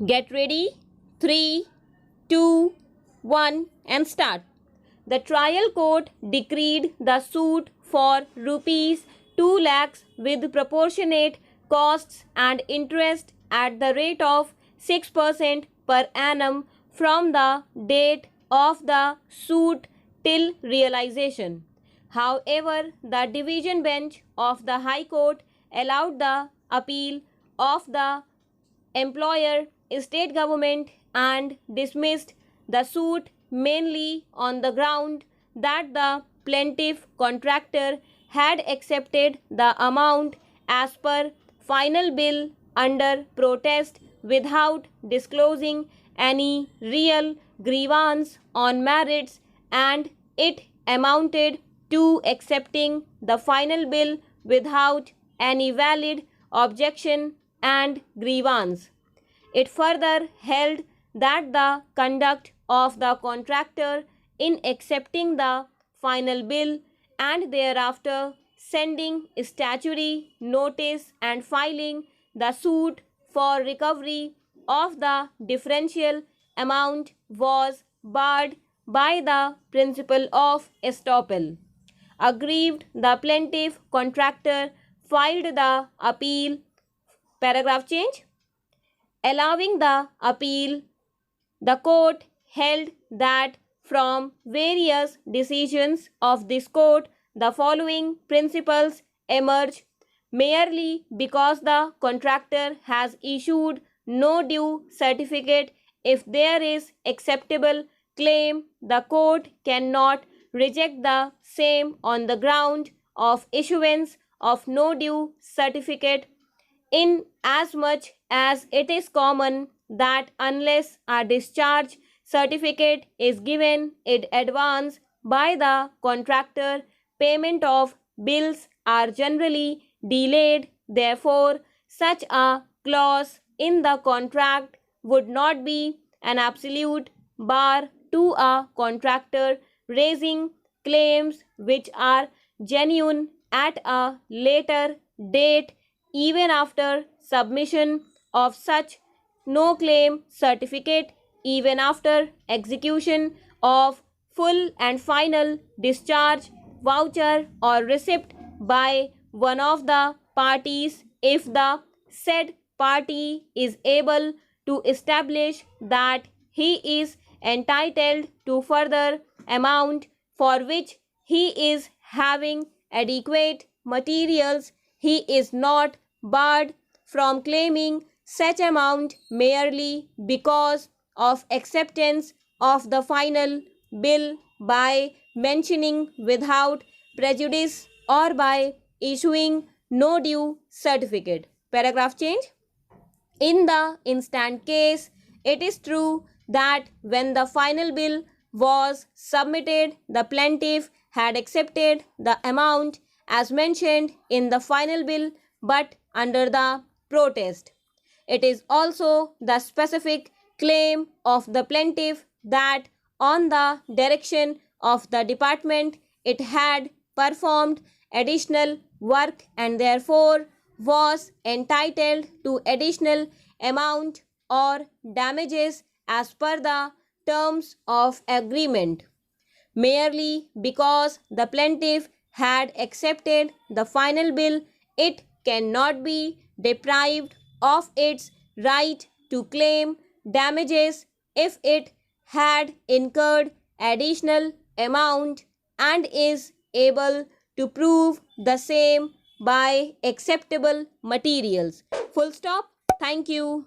Get ready. 3, 2, 1 and start. The trial court decreed the suit for rupees 2 lakhs with proportionate costs and interest at the rate of 6% per annum from the date of the suit till realization. However, the division bench of the High Court allowed the appeal of the employer, state government and dismissed the suit mainly on the ground that the plaintiff contractor had accepted the amount as per final bill under protest without disclosing any real grievance on merits, and it amounted to accepting the final bill without any valid objection and grievance. It further held that the conduct of the contractor in accepting the final bill and thereafter sending statutory notice and filing the suit for recovery of the differential amount was barred by the principle of estoppel. Aggrieved, the plaintiff contractor filed the appeal. Paragraph change. Allowing the appeal, the court held that from various decisions of this court, the following principles emerge: merely because the contractor has issued no due certificate, if there is acceptable claim, the court cannot reject the same on the ground of issuance of no due certificate, in as much as it is common that unless a discharge certificate is given in advance by the contractor, payment of bills are generally delayed. Therefore, such a clause in the contract would not be an absolute bar to a contractor raising claims which are genuine at a later date, even after submission of such no claim certificate, even after execution of full and final discharge, voucher or receipt by one of the parties, if the said party is able to establish that he is entitled to further amount for which he is having adequate materials, he is not barred from claiming such amount merely because of acceptance of the final bill by mentioning without prejudice or by issuing no due certificate. Paragraph change. In the instant case, it is true that when the final bill was submitted, the plaintiff had accepted the amount as mentioned in the final bill, but under the protest. It is also the specific claim of the plaintiff that on the direction of the department it had performed additional work and therefore was entitled to additional amount or damages as per the terms of agreement. Merely because the plaintiff had accepted the final bill, it cannot be deprived of its right to claim damages if it had incurred additional amount and is able to prove the same by acceptable materials. Full stop. Thank you.